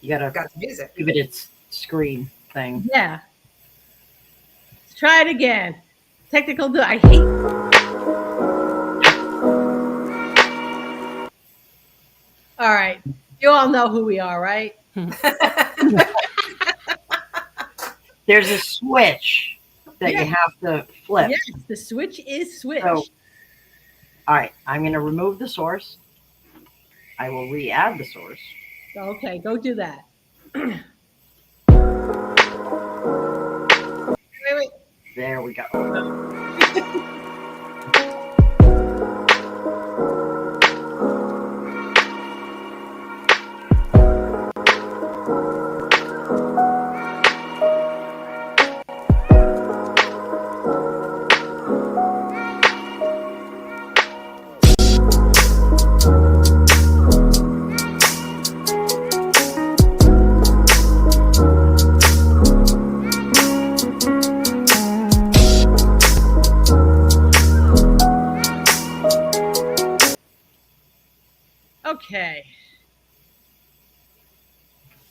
You gotta Got the music. give it its screen thing. Yeah. Let's try it again. Technical. I hate. All right. You all know who we are, right? There's a switch that you Yes. have to flip. Yes. The switch is switched. So, all right, I'm going to remove the source. I will re-add the source. Okay, go do that. Wait, wait. There we go. Okay.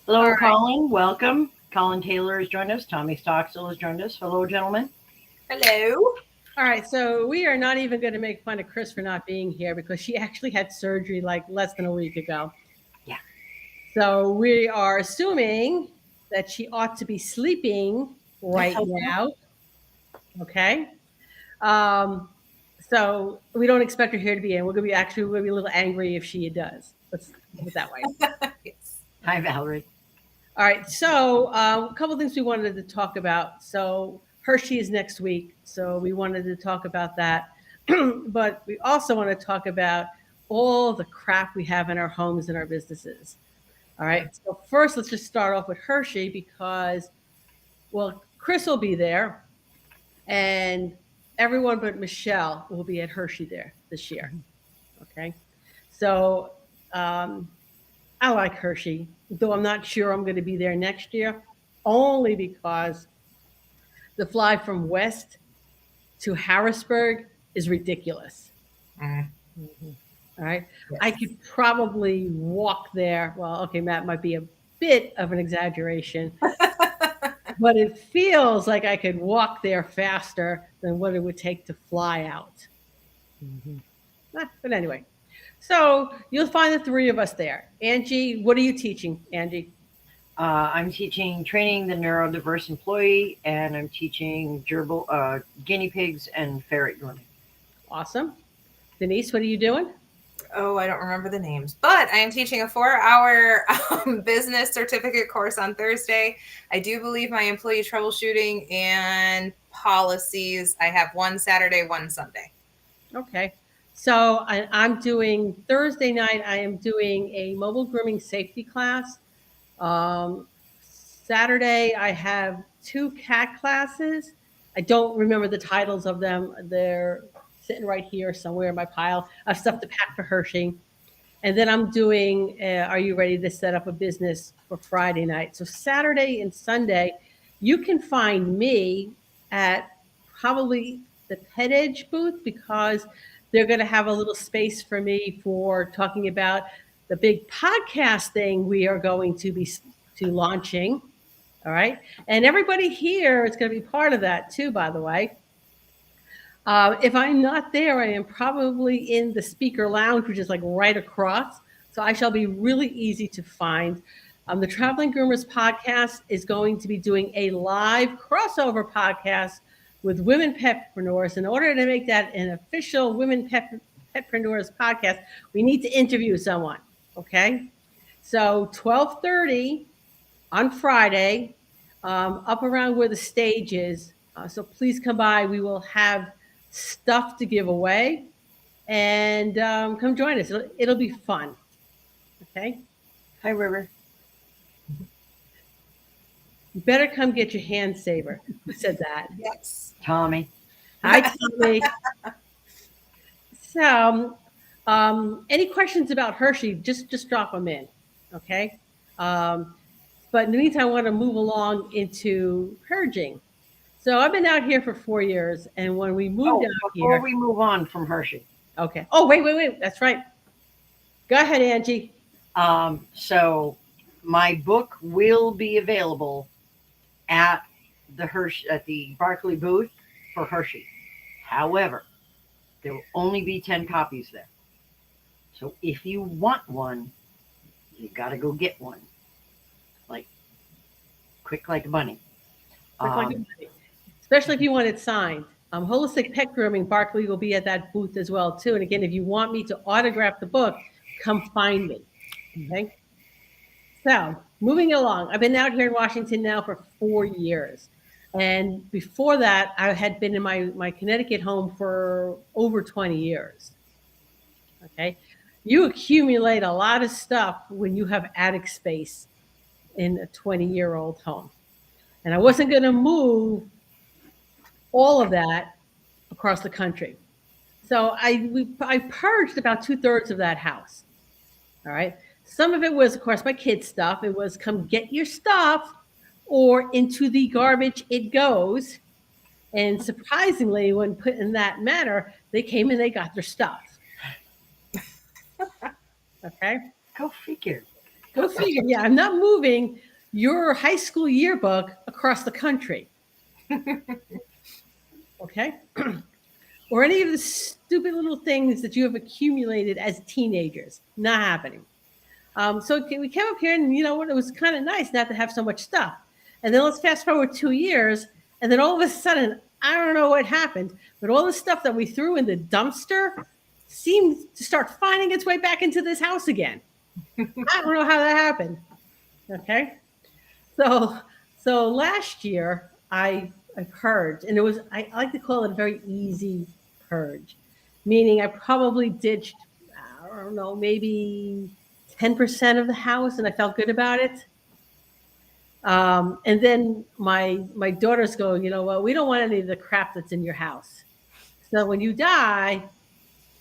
Hello, All right. Colin. Welcome. Colin Taylor has joined us. Tommy Stockstill has joined us. Hello, gentlemen. Hello. All right. So we are not even going to make fun of Chris for not being here because she actually had surgery like less than a week ago. Yeah. So we are assuming that she ought to be sleeping right hope so. now. Okay. Um, so we don't expect her here to be in. We're going to be a little angry if she does. Let's put it that way. Yes. Hi, Valerie. All right. So a couple of things we wanted to talk about. So Hershey is next week. So we wanted to talk about that. But we also want to talk about all the crap we have in our homes and our businesses. All right. So first, let's just start off with Hershey because, well, Chris will be there and everyone but Michelle will be at Hershey there this year. Okay. So I like Hershey, though I'm not sure I'm going to be there next year, only because the fly from West to Harrisburg is ridiculous. Mm. All right. Yes. I could probably walk there. Well, okay, Matt might be a bit of an exaggeration, but it feels like I could walk there faster than what it would take to fly out. But anyway, so you'll find the three of us there. Angie, what are you teaching, Angie? I'm teaching training the neurodiverse employee, and I'm teaching gerbil, guinea pigs and ferret grooming. Awesome. Denise, what are you doing? Oh, I don't remember the names, but I am teaching a 4-hour business certificate course on Thursday. I do believe my employee troubleshooting and policies, I have one Saturday, one Sunday. Okay. So I'm doing Thursday night, I am doing a mobile grooming safety class. Saturday, I have 2 cat classes. I don't remember the titles of them. They're sitting right here somewhere in my pile of stuff to pack for Hershey. And then I'm doing, Are You Ready to Set Up a Business for Friday night? So Saturday and Sunday, you can find me at probably the Pet Edge booth because they're going to have a little space for me for talking about the big podcast thing we are going to be launching. All right. And everybody here is going to be part of that too, by the way. If I'm not there, I am probably in the speaker lounge, which is like right across. So I shall be really easy to find. The Traveling Groomers podcast is going to be doing a live crossover podcast with women petpreneurs. In order to make that an official women petpreneurs podcast, we need to interview someone. Okay. So 12:30 on Friday, up around where the stage is. So please come by. We will have stuff to give away, and come join us. It'll be fun. Okay. Hi, River. You better come get your hand saver. Who said that? Yes. Tommy. Hi, Tommy. So, any questions about Hershey? Just drop them in. Okay. But in the meantime, I want to move along into purging. So I've been out here for 4 years, and when we moved out Before here, we move on from Hershey, okay. Oh, wait. That's right. Go ahead, Angie. so my book will be available at the Barclay booth for Hershey. However, there will only be 10 copies there. So if you want one, you got to go get one. Like, quick like a bunny. Quick like a bunny. Especially if you want it signed. Holistic Pet Grooming, Barkley will be at that booth as well too. And again, if you want me to autograph the book, come find me. Okay. So moving along, I've been out here in Washington now for 4 years. And before that, I had been in my Connecticut home for over 20 years. Okay. You accumulate a lot of stuff when you have attic space in a 20-year-old home. And I wasn't going to move all of that across the country. So I purged about 2/3 of that house. All right. Some of it was, of course, my kids' stuff. It was come get your stuff or into the garbage it goes. And surprisingly, when put in that manner, they came and they got their stuff. Okay. Go figure. Go figure. Yeah, I'm not moving your high school yearbook across the country. Okay. Or any of the stupid little things that you have accumulated as teenagers. Not happening. So we came up here and you know what? It was kind of nice not to have so much stuff. And then let's fast forward 2 years. And then all of a sudden, I don't know what happened, but all the stuff that we threw in the dumpster seemed to start finding its way back into this house again. I don't know how that happened. Okay. So last year I purged, and it was, I like to call it a very easy purge, meaning I probably ditched, I don't know, maybe 10% of the house, and I felt good about it. And then my daughters go, you know what, we don't want any of the crap that's in your house. So when you die,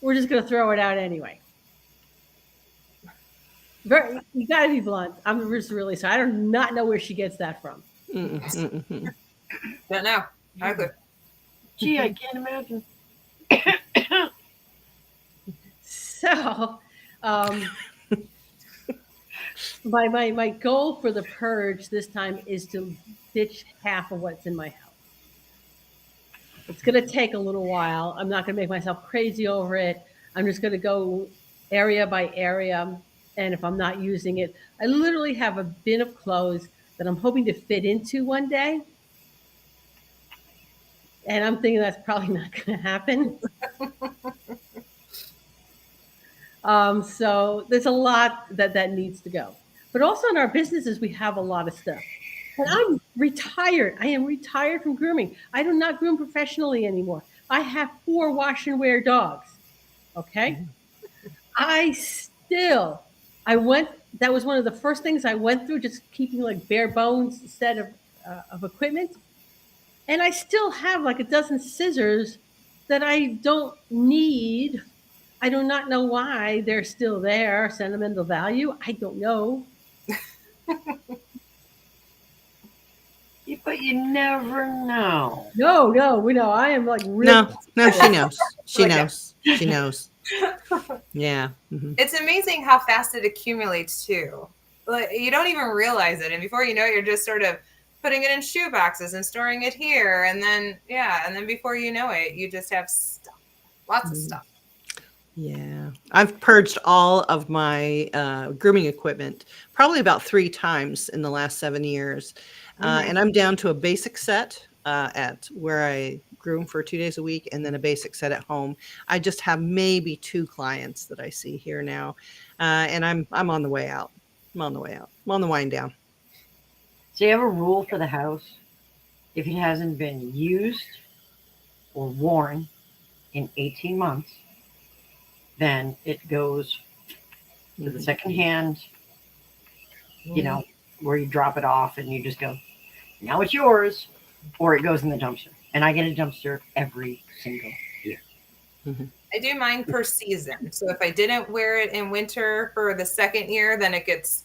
we're just going to throw it out anyway. You got to be blunt. I'm just really sorry. I do not know where she gets that from. Don't know. Not good. Gee, I can't imagine. So, my goal for the purge this time is to ditch half of what's in my house. It's going to take a little while. I'm not going to make myself crazy over it. I'm just going to go area by area. And if I'm not using it, I literally have a bin of clothes that I'm hoping to fit into one day. And I'm thinking that's probably not going to happen. So there's a lot that needs to go. But also in our businesses, we have a lot of stuff. And I'm retired. I am retired from grooming. I do not groom professionally anymore. I have 4 wash and wear dogs. Okay. That was one of the first things I went through, just keeping like bare bones instead of equipment. And I still have like a dozen scissors that I don't need. I do not know why they're still there. Sentimental value. I don't know. But you never know. No, we know. I am like really. No, she knows. She knows. She knows. Yeah. Mm-hmm. It's amazing how fast it accumulates too. Like you don't even realize it, and before you know it, you're just sort of putting it in shoe boxes and storing it here, and then before you know it, you just have stuff, lots of stuff. Yeah, I've purged all of my grooming equipment probably about 3 times in the last 7 years, and I'm down to a basic set at where I groom for 2 days a week, and then a basic set at home. I just have maybe 2 clients that I see here now, and I'm on the way out. I'm on the wind down. So you have a rule for the house. If it hasn't been used or worn in 18 months, then it goes to the second hand, you know, where you drop it off and you just go, now it's yours, or it goes in the dumpster. And I get a dumpster every single year. Mm-hmm. I do mine per season. So if I didn't wear it in winter for the second year, then it gets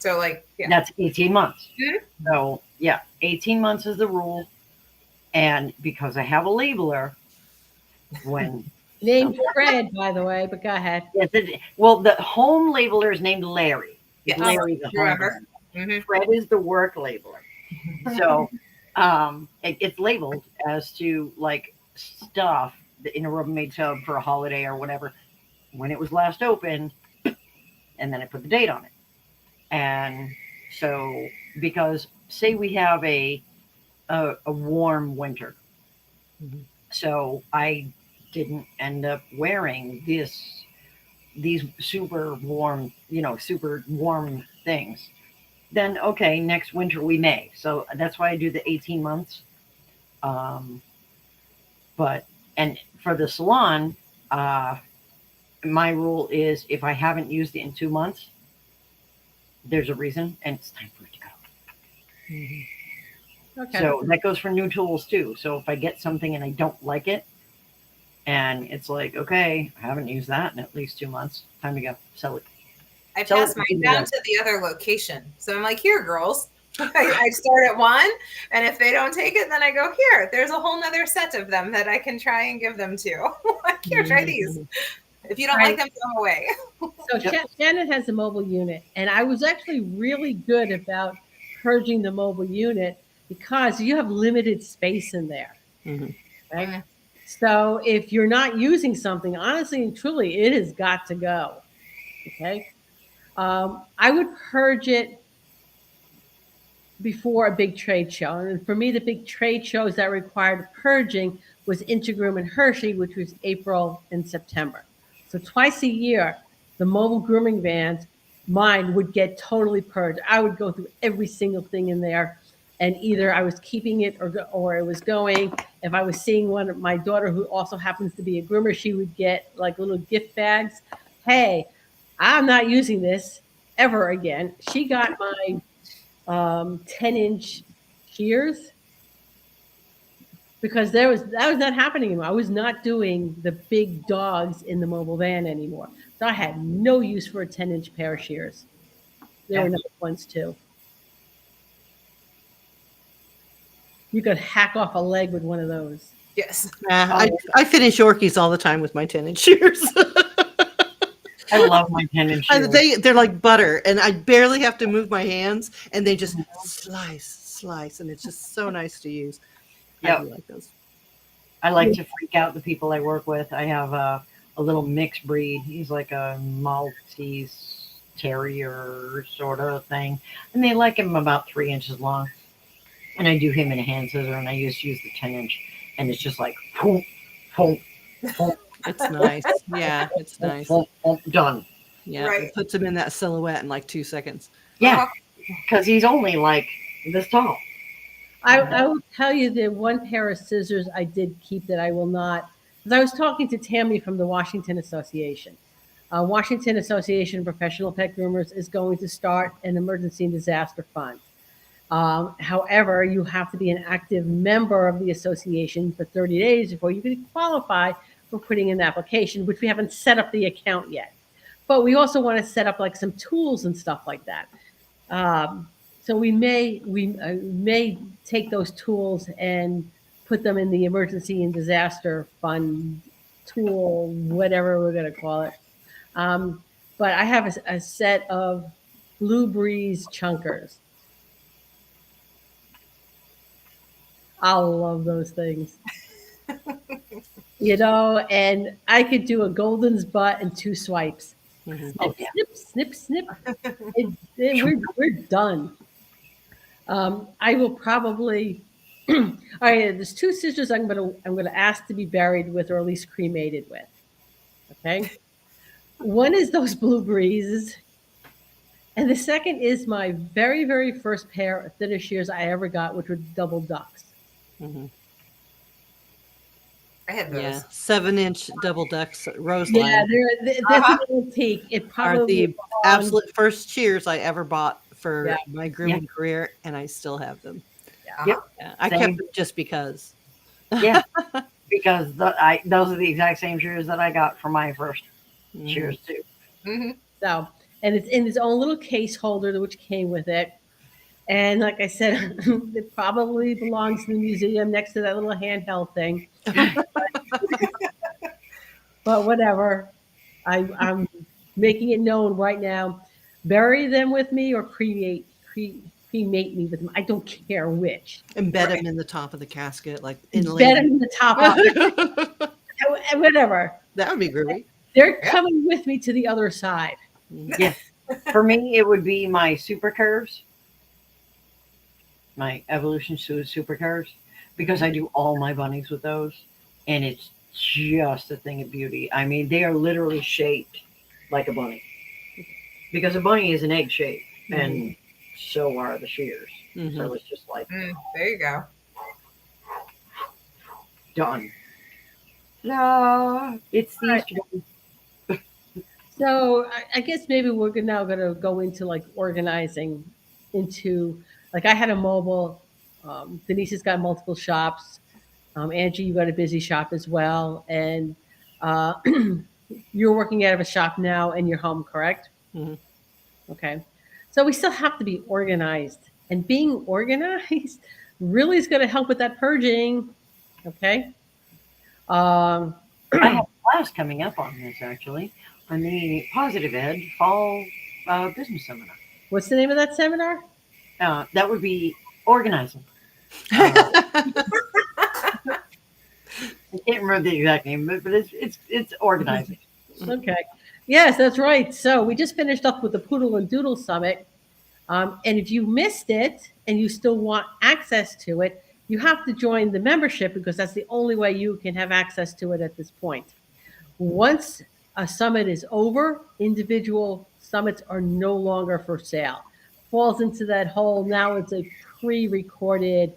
That's 18 months. Mm-hmm. So 18 months is the rule. And because I have a labeler, when named Fred, by the way, but go ahead. Yes, well, the home labeler is named Larry. Yes. Larry the Remember? Fred is the work labeler. So it's labeled as to like stuff in a Rubbermaid tub for a holiday or whatever when it was last opened, and then I put the date on it. And so because say we have a warm winter, so I didn't end up wearing these super warm, super warm things. Then okay, next winter we may. So that's why I do the 18 months. Um, but and for the salon, my rule is if I haven't used it in 2 months, there's a reason, and it's time for it to go. Okay. So that goes for new tools too. So if I get something and I don't like it, and it's like, okay, I haven't used that in at least 2 months, time to go sell it. I So pass mine down to the other location. So I'm like, here, girls. I start at one, and if they don't take it, then I go, here. There's a whole nother set of them that I can try and give them to. Like, here, try these. If you don't like them, throw them away. So Shannon has a mobile unit, and I was actually really good about purging the mobile unit because you have limited space in there. Right? So if you're not using something, honestly and truly, it has got to go. Okay. I would purge it before a big trade show. And for me, the big trade shows that required purging was Groomer and Hershey, which was April and September. So twice a year, the mobile grooming vans, mine would get totally purged. I would go through every single thing in there, and either I was keeping it or it was going. If I was seeing one of my daughter, who also happens to be a groomer, she would get like little gift bags. Hey, I'm not using this ever again. She got my 10-inch shears because that was not happening anymore. I was not doing the big dogs in the mobile van anymore. So I had no use for a 10-inch pair of shears. There were nice ones too. You could hack off a leg with one of those. Yes. I finish Yorkies all the time with my 10-inch shears. I love my 10-inch shears. They're like butter, and I barely have to move my hands, and they just slice, and it's just so nice to use. Yeah, I like those. I like to freak out the people I work with. I have a little mixed breed. He's like a Maltese terrier sort of thing, and they like him about 3 inches long. And I do him in a hand scissor, and I use the 10-inch, and it's just like, boom, boom, boom. It's nice. Yeah, it's nice. Done. Yeah, it puts him in that silhouette in like 2 seconds. Yeah, because he's only like this tall. I will tell you the one pair of scissors I did keep that I will not, because I was talking to Tammy from the Washington Association. Washington Association of Professional Pet Groomers is going to start an emergency and disaster fund. However, you have to be an active member of the association for 30 days before you can qualify for putting in the application, which we haven't set up the account yet. But we also want to set up like some tools and stuff like that. So we may take those tools and put them in the emergency and disaster fund tool, whatever we're going to call it. But I have a set of Blue Breeze chunkers. I love those things. And I could do a Golden's butt in 2 swipes. Snip, snip. We're done. I will probably. All right, there's 2 scissors I'm gonna ask to be buried with, or at least cremated with. Okay. One is those Blue Breezes, and the second is my very, very first pair of thinner shears I ever got, which were double ducks. I had those. Yeah, 7-inch double ducks rose Yeah, line. they're an antique. It probably are the absolute first shears I ever bought for my grooming career, and I still have them. Yeah, I kept them just because. Yeah, because those are the exact same shears that I got for my first shears too. So, and it's in its own little case holder, which came with it. And like I said, it probably belongs in the museum next to that little handheld thing. But whatever, I'm making it known right now. Bury them with me or cremate cremate me with them. I don't care which. Embed them in the top of the casket, like Embed inlaid. them in the top of it, whatever. That would be groovy. They're coming with me to the other side. Yeah. For me, it would be my super curves, my evolution super curves, because I do all my bunnies with those, and it's just a thing of beauty. I mean, they are literally shaped like a bunny, because a bunny is an egg shape, and so are the shears. So it's just like, there you go. Done. No, it's the Easter bunny. So I guess maybe we're now going to go into like organizing into, like I had a mobile, Denise has got multiple shops. Angie, you got a busy shop as well. And you're working out of a shop now and you're home, correct? Okay. So we still have to be organized, and being organized really is going to help with that purging. Okay. I have a class coming up on this actually, on the Positive Ed Fall Business Seminar. What's the name of that seminar? That would be organizing. I can't remember the exact name, but it's organizing. Okay. Yes, that's right. So we just finished up with the Poodle and Doodle Summit. And if you missed it and you still want access to it, you have to join the membership, because that's the only way you can have access to it at this point. Once a summit is over, individual summits are no longer for sale. Falls into that whole, now it's a pre-recorded,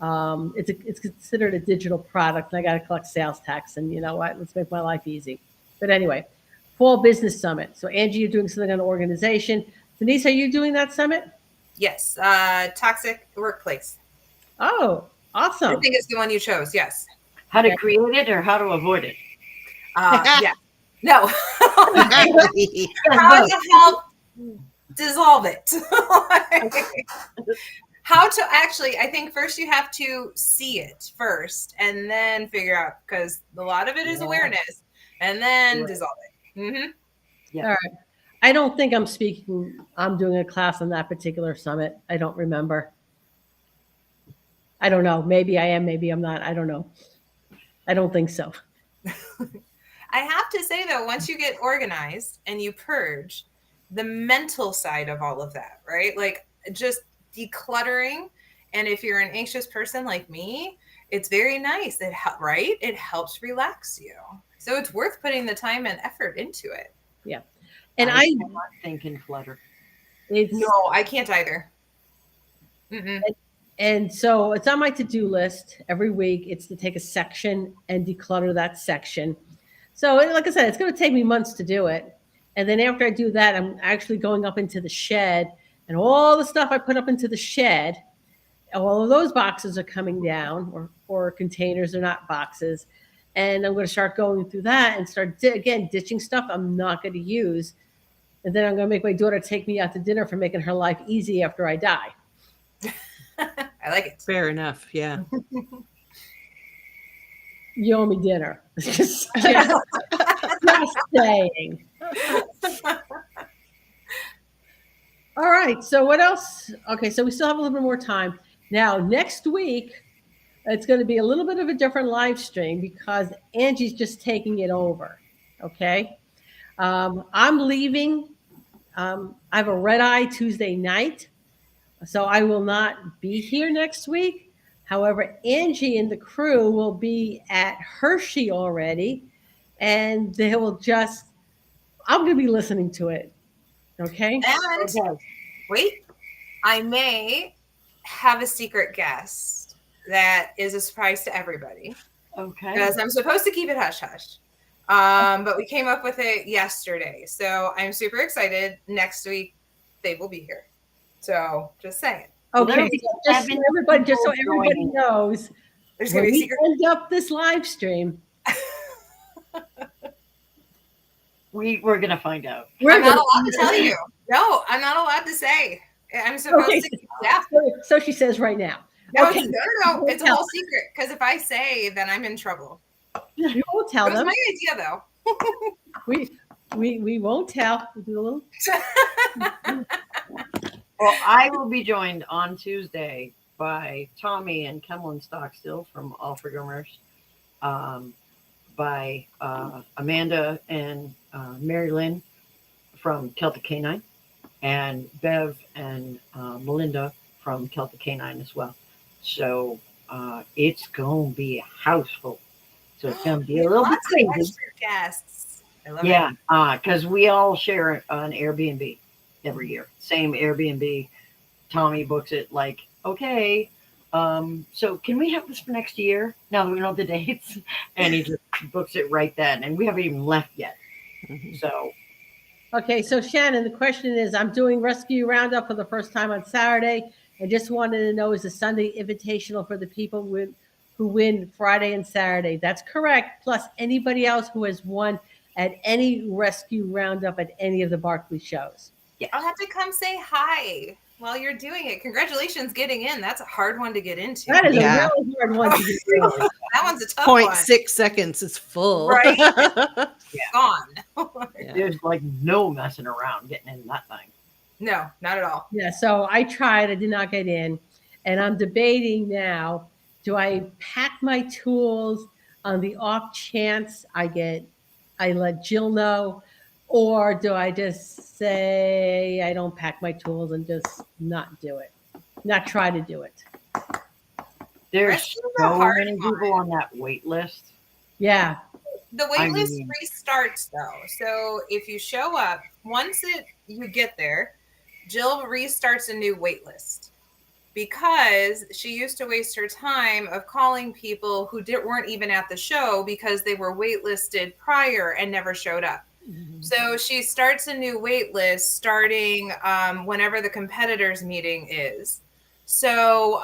it's considered a digital product, and I got to collect sales tax, and you know what, let's make my life easy. But anyway, Fall Business Summit. So Angie, you're doing something on organization. Denise, are you doing that summit? Yes. Toxic workplace. Oh, awesome. I think it's the one you chose. Yes. How to create it or how to avoid it? Yeah. No. How to help dissolve it. How to actually, I think first you have to see it first and then figure out, because a lot of it is awareness, and then dissolve it. Yeah. All right. I don't think I'm doing a class on that particular summit. I don't remember. I don't know. Maybe I am, maybe I'm not. I don't know. I don't think so. I have to say though, once you get organized and you purge, the mental side of all of that, right? Like just decluttering. And if you're an anxious person like me, it's very nice. Right? It helps relax you. So it's worth putting the time and effort into it. Yeah. And I cannot think in clutter. No, I can't either. And so it's on my to-do list every week. It's to take a section and declutter that section. So like I said, it's going to take me months to do it. And then after I do that, I'm actually going up into the shed, and all the stuff I put up into the shed, all of those boxes are coming down, or containers, are not boxes. And I'm going to start going through that and start, again, ditching stuff I'm not going to use. And then I'm going to make my daughter take me out to dinner for making her life easy after I die. I like it. Fair enough. Yeah. You owe me dinner. Just saying. All right. So what else? Okay. So we still have a little bit more time. Now, next week, it's going to be a little bit of a different live stream because Angie's just taking it over. Okay. I'm leaving. I have a red eye Tuesday night, so I will not be here next week. However, Angie and the crew will be at Hershey already, and they will just, I'm going to be listening to it. Okay. And wait, I may have a secret guest that is a surprise to everybody. Okay. Because I'm supposed to keep it hush hush. But we came up with it yesterday. So I'm super excited. Next week, they will be here. So just saying. Okay. Just so everybody knows, there's when going to be a we secret. end up this live stream, we're going to find out. I'm not allowed to tell you. No, I'm not allowed to say. I'm supposed to. Yeah. So she says right now. No, Okay. no. It's a whole secret. Because if I say, then I'm in trouble. We won't tell That was them. my idea, though. We won't tell. We'll do a little. Well, I will be joined on Tuesday by Tommy and Kemlyn Stockstill from All for Groomers, by Amanda and Mary Lynn from Celtic Canine, and Bev and Melinda from Celtic Canine as well. So it's going to be a house full. So it's going to be a little bit Lots of crazy. extra guests. I love Yeah, it. because we all share an Airbnb every year. Same Airbnb. Tommy books it like, okay, so can we have this for next year? Now that we know the dates. And he just books it right then. And we haven't even left yet. Mhm. So Okay, so Shannon, the question is, I'm doing Rescue Roundup for the first time on Saturday. I just wanted to know, is the Sunday invitational for the people who win Friday and Saturday? That's correct. Plus anybody else who has won at any Rescue Roundup at any of the Barkley shows. yes. I'll have to come say hi while you're doing it. Congratulations getting in. That's a hard one to get into. That is Yeah. a really hard one to get through. That one's a tough one. 0.6 seconds is full. Right. Yeah. Gone. Yeah. There's like no messing around getting in that thing. No, not at all. Yeah, so I tried, I did not get in. And I'm debating now, do I pack my tools on the off chance I let Jill know, or do I just say I don't pack my tools and just not do it? Not try to do it. There's Rescue's a so hard many one. people on that wait list. Yeah. The wait I list mean- restarts though. So if you show up, once you get there, Jill restarts a new wait list because she used to waste her time of calling people who weren't even at the show because they were waitlisted prior and never showed up. So she starts a new wait list starting whenever the competitors meeting is. So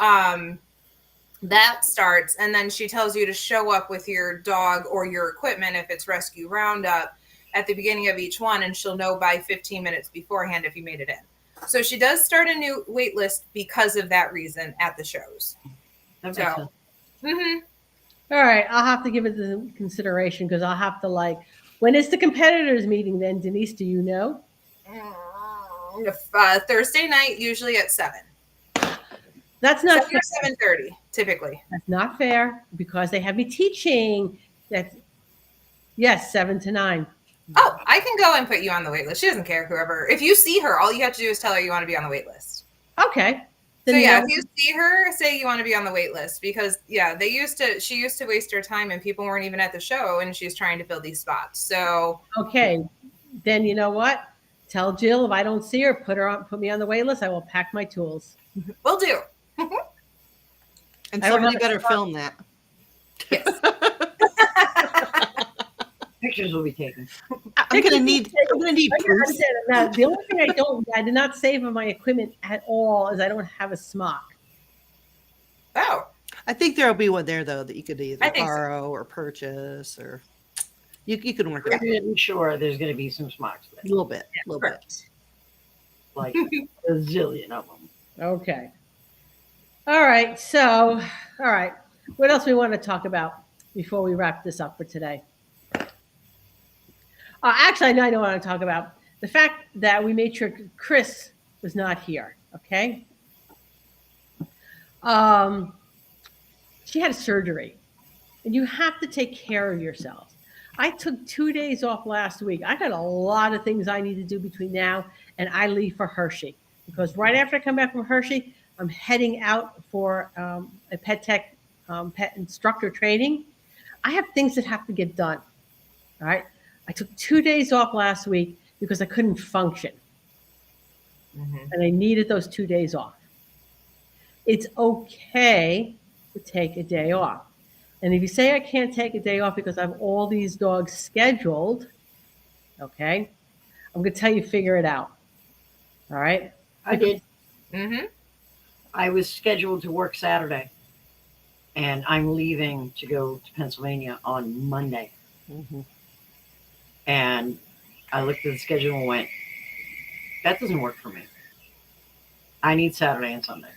that starts, and then she tells you to show up with your dog or your equipment if it's Rescue Roundup at the beginning of each one, and she'll know by 15 minutes beforehand if you made it in. So she does start a new wait list because of that reason at the shows. That makes So, sense. All right, I'll have to give it the consideration because I'll have to when is the competitors meeting then, Denise? Do you know? Thursday night, usually at 7. That's not 7 or 7:30, typically. That's not fair because they have me teaching that. Yes, 7 to 9. Oh, I can go and put you on the wait list. She doesn't care, whoever. If you see her, all you have to do is tell her you want to be on the wait list. Okay. So Then yeah, know- if you see her, say you want to be on the wait list because she used to waste her time and people weren't even at the show and she's trying to fill these spots. So Okay, then you know what? Tell Jill if I don't see her, put me on the wait list. I will pack my tools. we'll do. And I don't somebody have a better spot. film that. Yes. Pictures will be taken. I'm gonna need I proof. understand that. The only thing I did not save of my equipment at all is I don't have a smock. Oh, I think there'll be one there though that you could I either think so. borrow or purchase, or you can work it out Pretty sure there's going to be some smocks a there, little bit, a little bit. correct. like a zillion of them. Okay. All right. So, all right. What else we want to talk about before we wrap this up for today? Actually, I know what I want to talk about. The fact that we made sure Chris was not here. Okay. She had a surgery, and you have to take care of yourself. I took 2 days off last week. I got a lot of things I need to do between now and I leave for Hershey because right after I come back from Hershey, I'm heading out for a pet tech pet instructor training. I have things that have to get done. All right. I took 2 days off last week because I couldn't function and I needed those 2 days off. It's okay to take a day off. And if you say I can't take a day off because I have all these dogs scheduled, okay, I'm going to tell you, figure it out. All right. I did. Mm-hmm. I was scheduled to work Saturday, and I'm leaving to go to Pennsylvania on Monday. Mhm. And I looked at the schedule and went, that doesn't work for me. I need Saturday and Sunday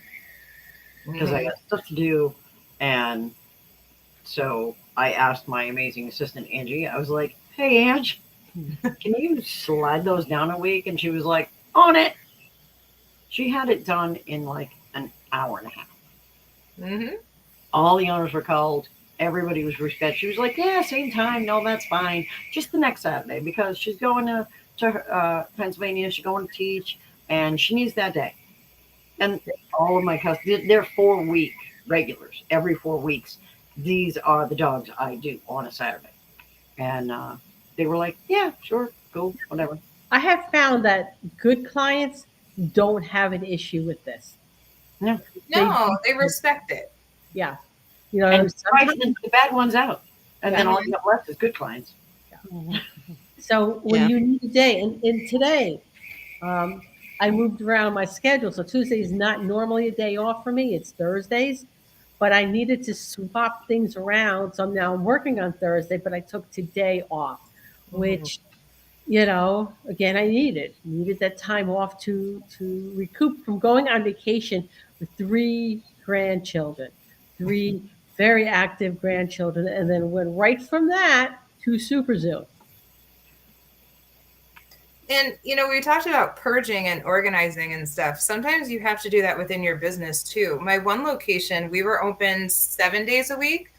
because I got stuff to do. And so I asked my amazing assistant, Angie, I was like, hey, Ange, can you slide those down a week? And she was like, on it. She had it done in like an hour and a half. Mm-hmm. All the owners were called. Everybody was respected. She was like, "Yeah, same time. No, that's fine. Just the next Saturday because she's going to Pennsylvania. She's going to teach, and she needs that day." And all of my customers, they're 4 week regulars. Every 4 weeks, these are the dogs I do on a Saturday, and they were like, "Yeah, sure, cool, whatever." I have found that good clients don't have an issue with this. No, No, they respect it. Yeah. You know, and price sometimes, the bad ones out, and Yeah. then all you have left is good clients. so when Yeah. you need a day, and today, um, I moved around my schedule. So Tuesday is not normally a day off for me. It's Thursdays, but I needed to swap things around. So now I'm working on Thursday, but I took today off, Mhm. which, again, I needed that time off to recoup from going on vacation with three grandchildren, three very active grandchildren, and then went right from that to Super Zoo. And we talked about purging and organizing and stuff. Sometimes you have to do that within your business too. My one location, we were open 7 days a week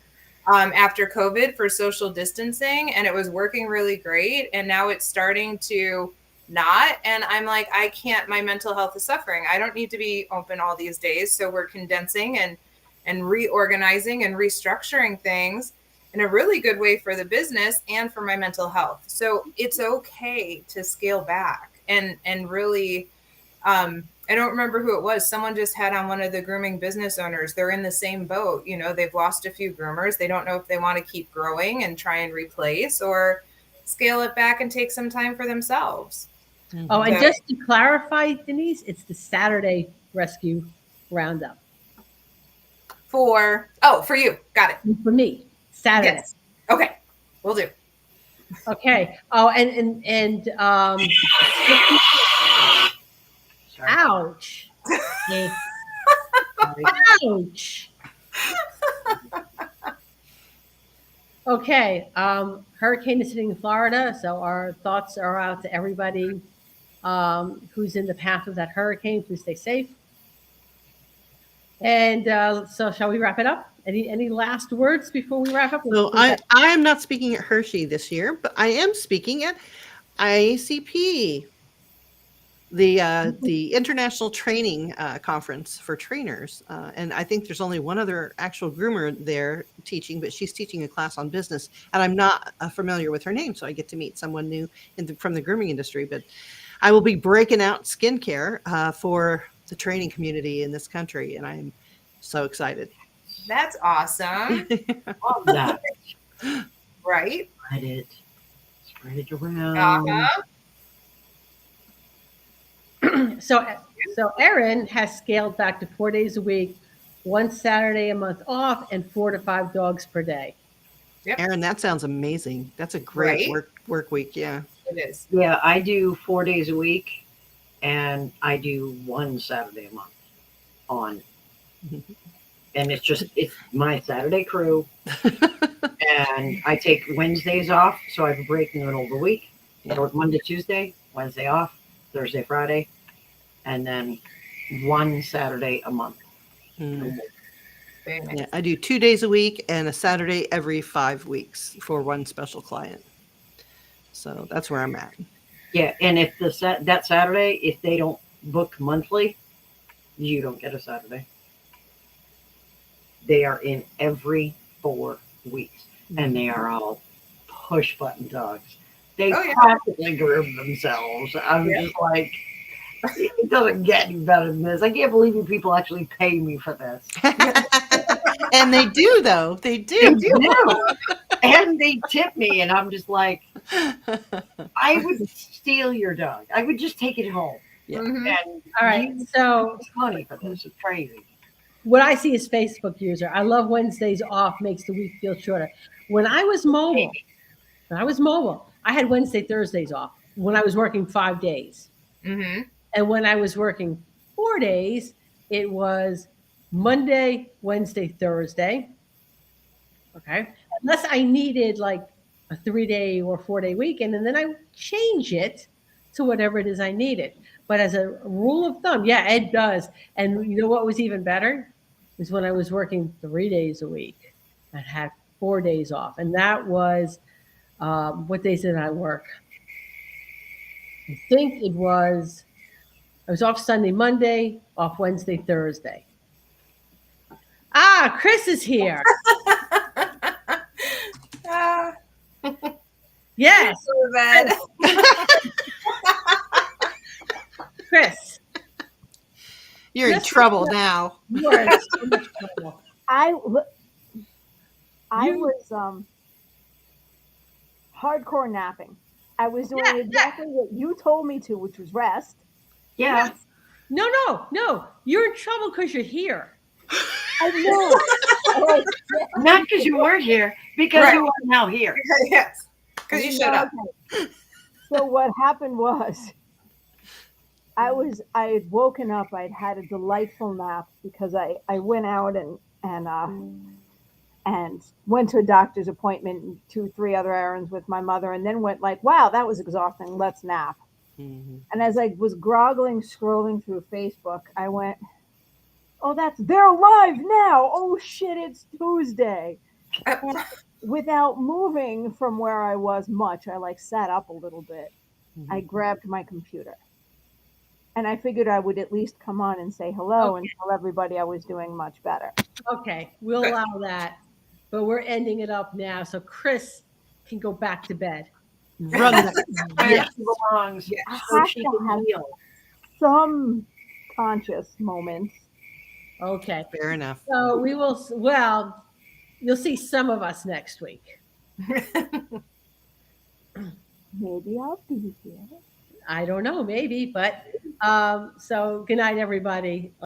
after COVID for social distancing, and it was working really great. And now it's starting to not. And I'm like, I can't. My mental health is suffering. I don't need to be open all these days. So we're condensing and reorganizing and restructuring things in a really good way for the business and for my mental health. So it's okay to scale back and really I don't remember who it was. Someone just had on one of the grooming business owners. They're in the same boat. They've lost a few groomers. They don't know if they want to keep growing and try and replace or scale it back and take some time for themselves. Oh, and So- just to clarify, Denise, it's the Saturday Rescue Roundup for you. Got it. for me. Saturday. Yes. Okay. We'll do. Okay. Oh, and Sorry. ouch. Eh, Sorry. ouch. Okay. Hurricane is hitting Florida, so our thoughts are out to everybody who's in the path of that hurricane. Please stay safe. And so, shall we wrap it up? Any last words before we wrap up? So I am not speaking at Hershey this year, but I am speaking at IACP, the International Training Conference for Trainers, and I think there's only one other actual groomer there teaching, but she's teaching a class on business, and I'm not familiar with her name, so I get to meet someone new from the grooming industry. But I will be breaking out skincare for the training community in this country, and I'm so excited. That's awesome. Love that. Right? Spread it around. Uh-huh. So Erin has scaled back to 4 days a week, one Saturday a month off, and 4 to 5 dogs per day. Yep. Erin, that sounds amazing. That's a great Right? work week. Yeah. It is. Yeah, I do 4 days a week, and I do one Saturday a month on. And it's my Saturday crew, and I take Wednesdays off, so I have a break in the middle of the week. I work Monday, Tuesday, Wednesday off, Thursday, Friday, and then one Saturday a month. Mm. Very nice. Yeah, I do 2 days a week and a Saturday every 5 weeks for one special client. So that's where I'm at. Yeah, and if that Saturday, if they don't book monthly, you don't get a Saturday. They are in every 4 weeks, and they are all push button dogs. They Oh, yeah. practically groom themselves. I'm Yeah. just like, it doesn't get any better than this. I can't believe you people actually pay me for this. And they do, though. They They do. do. And they tip me, and I'm just like, I would steal your dog. I would just take it home. Yeah. Mhm. And All right. you So get money for this. It's crazy. what I see is Facebook user. I love Wednesdays off, makes the week feel shorter. When I was mobile, I had Wednesday, Thursdays off when I was working 5 days. Mhm. And when I was working 4 days, it was Monday, Wednesday, Thursday. Okay. Unless I needed like a 3 day or 4 day weekend, and then I would change it to whatever it is I needed. But as a rule of thumb, yeah, Ed does. And you know what was even better? Was when I was working 3 days a week. I had 4 days off. And that was, what days did I work? I think I was off Sunday, Monday, off Wednesday, Thursday. Ah, Chris is here. Ah, Yes, go to bed. Chris. You're in Chris- trouble now. You are in so much trouble. I You- was hardcore napping. I was doing Yeah, exactly what you told me to, which was rest. Yeah. No. You're in trouble because you're here. I know. Oh, Not because you weren't here, because Right. you are now here. Yes, because you showed up. okay. So what happened was, I had woken up. I'd had a delightful nap because I went out and went to a doctor's appointment and 2, 3 other errands with my mother, and then went like, wow, that was exhausting. Let's nap. Mhm. And as I was groggling, scrolling through Facebook, I went, oh, they're live now. Oh shit, it's Tuesday. And without moving from where I was much, I like sat up a little bit. I grabbed my computer. And I figured I would at least come on and say hello and tell everybody I was doing much better. Okay, we'll allow that. But we're ending it up now. So Chris can go back to bed. Run that. Where Yes. she belongs. I So have she to can have heal. some conscious moments. Okay. Fair enough. So we will, well, you'll see some of us next week. Maybe I'll be here. I don't know, maybe, but so good night, everybody.